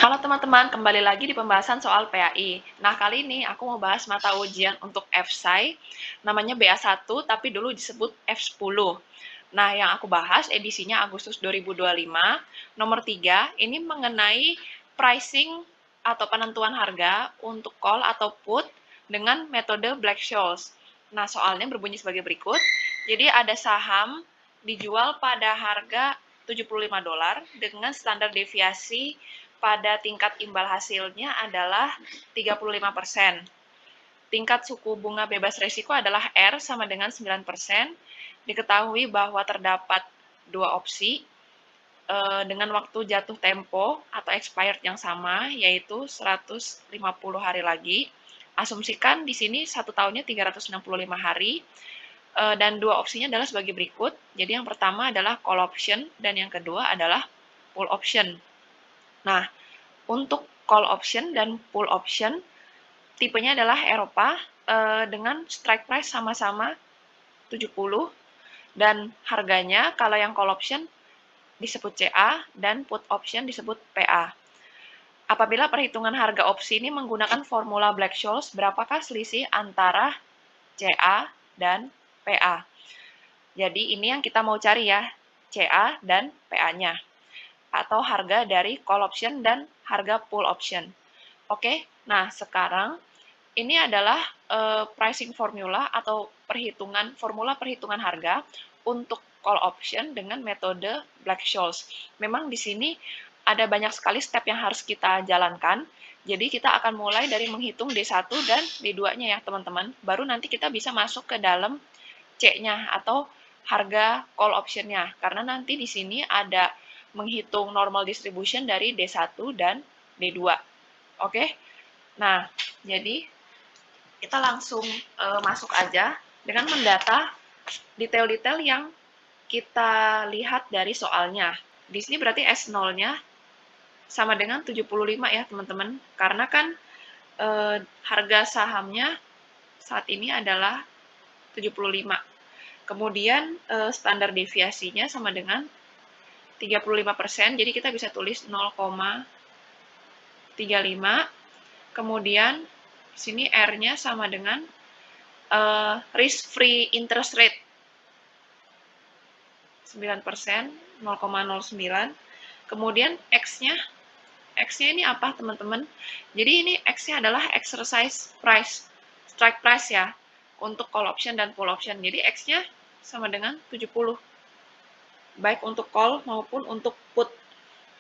Halo teman-teman, kembali lagi di pembahasan soal PAI. Nah, kali ini aku mau bahas mata ujian untuk FSAI, namanya BA1, tapi dulu disebut F10. Nah, yang aku bahas edisinya Agustus 2025, nomor 3, ini mengenai pricing atau penentuan harga untuk call atau put dengan metode Black-Scholes. Nah, soalnya berbunyi sebagai berikut. Jadi ada saham dijual pada harga $75 dengan standar deviasi pada tingkat imbal hasilnya adalah 35%. Tingkat suku bunga bebas risiko adalah R sama dengan 9%. Diketahui bahwa terdapat dua opsi dengan waktu jatuh tempo atau expired yang sama, yaitu 150 hari lagi. Asumsikan di sini 1 tahunnya 365 hari. Dan dua opsinya adalah sebagai berikut. Jadi yang pertama adalah call option dan yang kedua adalah pull option. Nah, untuk call option dan pull option, tipenya adalah Eropa dengan strike price sama-sama 70 dan harganya kalau yang call option disebut CA dan put option disebut PA. Apabila perhitungan harga opsi ini menggunakan formula Black-Scholes, berapakah selisih antara CA dan PA? Jadi ini yang kita mau cari ya, CA dan PA-nya. Atau harga dari call option dan harga pull option. Oke, nah sekarang ini adalah pricing formula atau formula perhitungan harga untuk call option dengan metode Black-Scholes. Memang di sini ada banyak sekali step yang harus kita jalankan. Jadi kita akan mulai dari menghitung D1 dan D2-nya ya teman-teman. Baru nanti kita bisa masuk ke dalam C-nya atau harga call option-nya. Karena nanti di sini ada menghitung normal distribution dari D1 dan D2. Oke? Nah, jadi kita langsung masuk aja dengan mendata detail-detail yang kita lihat dari soalnya. Di sini berarti S0-nya sama dengan 75 ya, teman-teman. Karena kan harga sahamnya saat ini adalah 75. Kemudian standar deviasinya sama dengan 35%, jadi kita bisa tulis 0,35. Kemudian sini R-nya sama dengan risk free interest rate 9%, 0,09. Kemudian X-nya ini apa teman-teman? Jadi ini X-nya adalah exercise price, strike price ya, untuk call option dan pull option. Jadi X-nya sama dengan 70, baik untuk call maupun untuk put.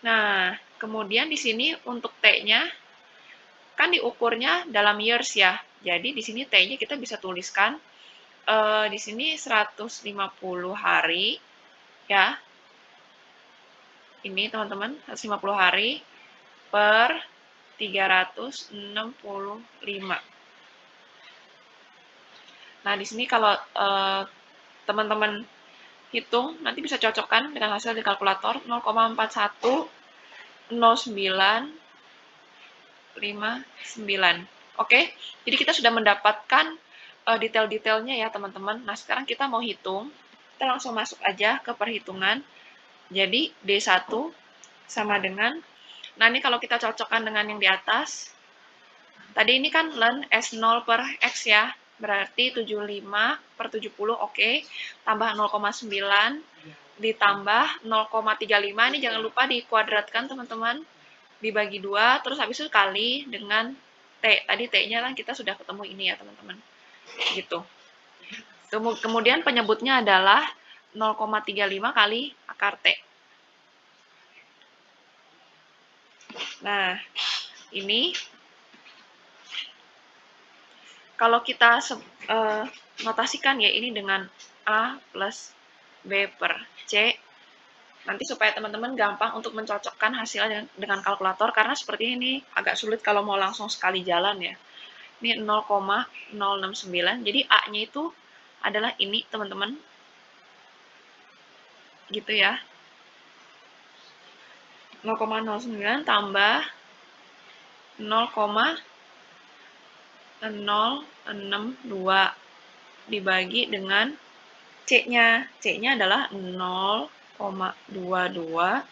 Nah, kemudian di sini untuk T-nya, kan diukurnya dalam years ya. Jadi di sini T-nya kita bisa tuliskan di sini 150 hari ya. Ini teman-teman 150 hari per 365. Nah, di sini kalau teman-teman hitung nanti bisa cocokkan dengan hasil di kalkulator 0,410959. Oke, jadi kita sudah mendapatkan detail-detailnya ya teman-teman. Nah, sekarang kita mau hitung. Kita langsung masuk aja ke perhitungan. Jadi D1 sama dengan, nah ini kalau kita cocokkan dengan yang di atas, tadi ini kan ln S0 per X ya, berarti 75 per 70, oke. Tambah 0,9, ditambah 0,35, ini jangan lupa dikuadratkan teman-teman, dibagi 2, terus habis itu kali dengan T. Tadi T-nya kan kita sudah ketemu ini ya teman-teman. Gitu. Kemudian penyebutnya adalah 0,35 kali akar T. Nah, ini kalau kita notasikan ya ini dengan A plus B per C, nanti supaya teman-teman gampang untuk mencocokkan hasilnya dengan kalkulator, karena seperti ini agak sulit kalau mau langsung sekali jalan ya. Ini 0,069, jadi A-nya itu adalah ini teman-teman, gitu ya. 0,09 tambah 0,062 dibagi dengan C-nya. C-nya adalah 0,22435.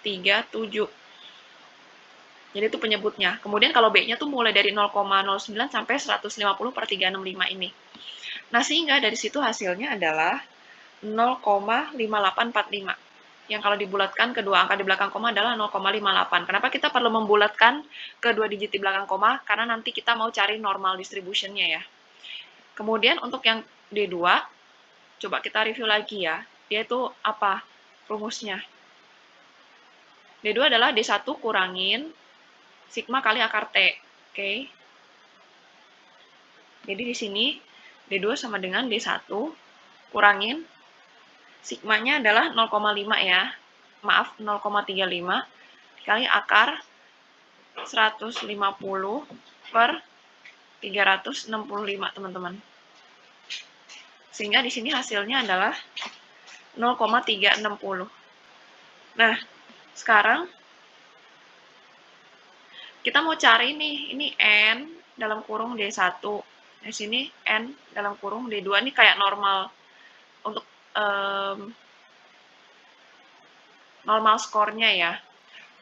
37. Jadi itu penyebutnya. Kemudian kalau B-nya tuh mulai dari 0,09 sampai 150/365 ini. Nah, sehingga dari situ hasilnya adalah 0,5845. Yang kalau dibulatkan kedua angka di belakang koma adalah 0,58. Kenapa kita perlu membulatkan kedua digit di belakang koma? Karena nanti kita mau cari normal distribution-nya ya. Kemudian untuk yang D2, coba kita review lagi ya. Dia itu apa rumusnya? D2 adalah D1 kurangin sigma kali akar T. Oke. Jadi di sini D2 sama dengan D1 kurangin sigmanya adalah 0,5 ya. Maaf, 0,35 kali akar 150 per 365, teman-teman. Sehingga di sini hasilnya adalah 0,360. Nah, sekarang kita mau cari nih, ini N dalam kurung D1. Di sini N dalam kurung D2, ini kayak normal untuk normal skornya ya.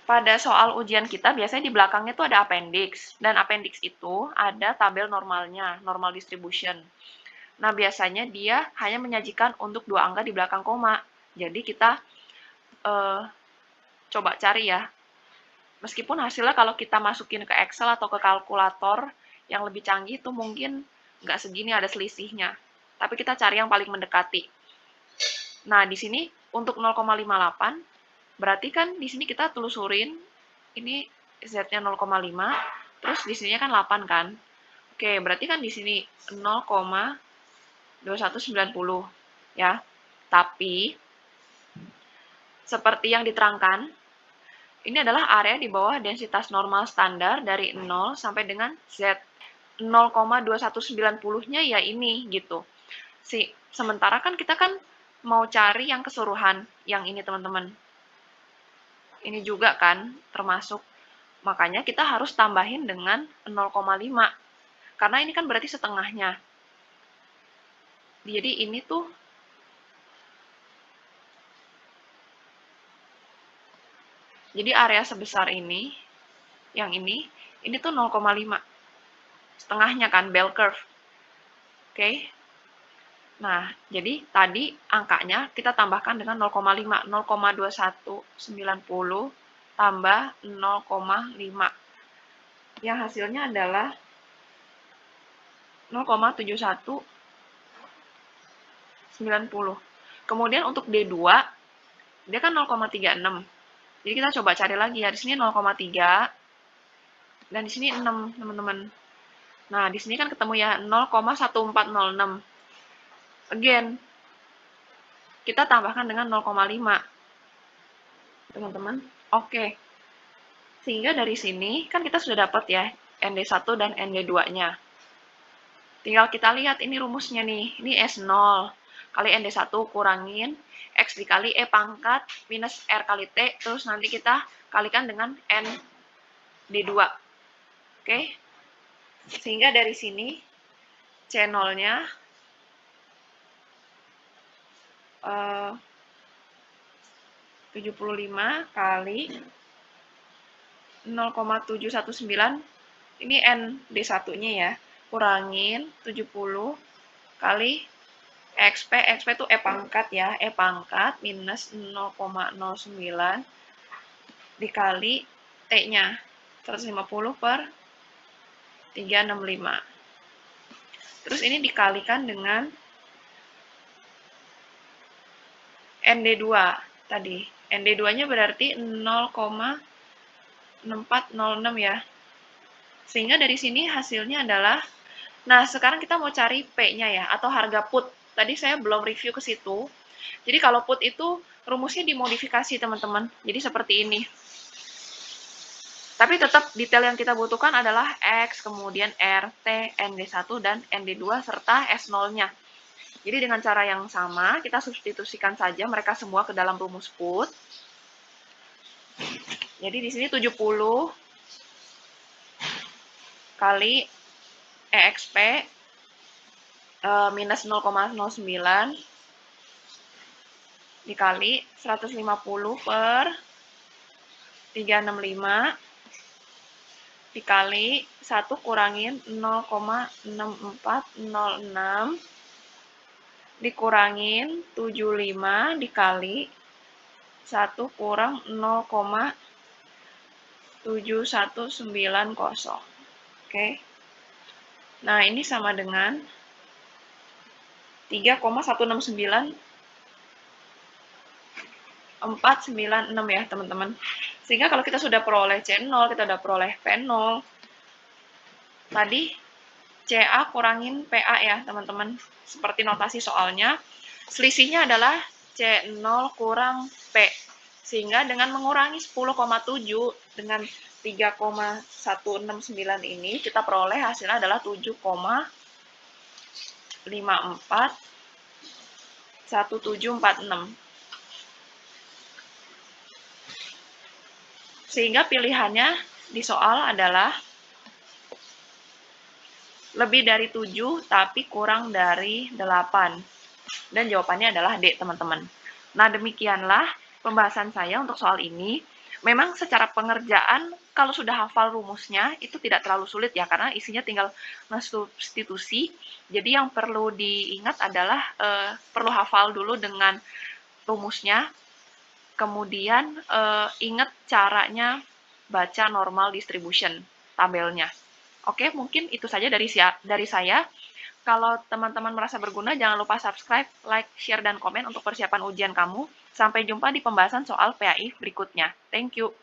Pada soal ujian kita biasanya di belakangnya tuh ada appendix, dan appendix itu ada tabel normalnya, normal distribution. Nah, biasanya dia hanya menyajikan untuk dua angka di belakang koma. Jadi kita coba cari ya. Meskipun hasilnya kalau kita masukin ke Excel atau ke kalkulator yang lebih canggih itu mungkin nggak segini, ada selisihnya. Tapi kita cari yang paling mendekati. Nah, di sini untuk 0,58, berarti kan di sini kita telusurin, ini Z-nya 0,5, terus di sininya kan 8 kan. Oke, berarti kan di sini 0,2190 ya. Tapi seperti yang diterangkan, ini adalah area di bawah densitas normal standar dari 0 sampai dengan Z. 0,2190-nya ya ini gitu. Sementara kan kita kan mau cari yang keseluruhan, yang ini teman-teman. Ini juga kan termasuk. Makanya kita harus tambahin dengan 0,5. Karena ini kan berarti setengahnya. Jadi ini tuh jadi area sebesar ini, yang ini tuh 0,5. Setengahnya kan, bell curve. Oke. Nah, jadi tadi angkanya kita tambahkan dengan 0,5. 0,2190 tambah 0,5. Yang hasilnya adalah 0,7190. Kemudian untuk D2, dia kan 0,36. Jadi kita coba cari lagi ya. Di sini 0,3 dan di sini 6, teman-teman. Nah, di sini kan ketemu ya 0,1406. Again, kita tambahkan dengan 0,5. Teman-teman. Oke. Sehingga dari sini kan kita sudah dapat ya ND1 dan ND2-nya. Tinggal kita lihat ini rumusnya nih. Ini S0 kali ND1 kurangin X dikali E pangkat minus R kali T, terus nanti kita kalikan dengan ND2. Oke? Sehingga dari sini C0-nya 75 kali 0,719, ini ND1-nya ya, kurangin 70 kali XP itu E pangkat ya, E pangkat minus 0,09 dikali T-nya, 150 per 365. Terus ini dikalikan dengan ND2 tadi. ND2-nya berarti 0,6406 ya. Sehingga dari sini hasilnya adalah, nah sekarang kita mau cari P-nya ya, atau harga put. Tadi saya belum review ke situ. Jadi kalau put itu rumusnya dimodifikasi teman-teman. Jadi seperti ini. Tapi tetap detail yang kita butuhkan adalah X, kemudian R, T, ND1, dan ND2, serta S0-nya. Jadi dengan cara yang sama, kita substitusikan saja mereka semua ke dalam rumus put. Jadi di sini 70 kali EXP minus 0,09 dikali 150 per 365 dikali 1 kurangin 0,6406 dikurangin 75 dikali 1 kurang 0,7190. Oke. Nah, ini sama dengan 3,169496 ya, teman-teman. Sehingga kalau kita sudah peroleh C0, kita sudah peroleh P0. Tadi CA kurangin PA ya, teman-teman. Seperti notasi soalnya, selisihnya adalah C0 kurang P. Sehingga dengan mengurangi 10,7 dengan 3,169 ini, kita peroleh hasilnya adalah 7,541746. Sehingga pilihannya di soal adalah lebih dari 7 tapi kurang dari 8. Dan jawabannya adalah D, teman-teman. Nah, demikianlah pembahasan saya untuk soal ini. Memang secara pengerjaan, kalau sudah hafal rumusnya, itu tidak terlalu sulit ya, karena isinya tinggal substitusi. Jadi yang perlu diingat adalah perlu hafal dulu dengan rumusnya, kemudian ingat caranya baca normal distribution, tabelnya. Oke, mungkin itu saja dari saya. Kalau teman-teman merasa berguna, jangan lupa subscribe, like, share, dan komen untuk persiapan ujian kamu. Sampai jumpa di pembahasan soal PAI berikutnya. Thank you.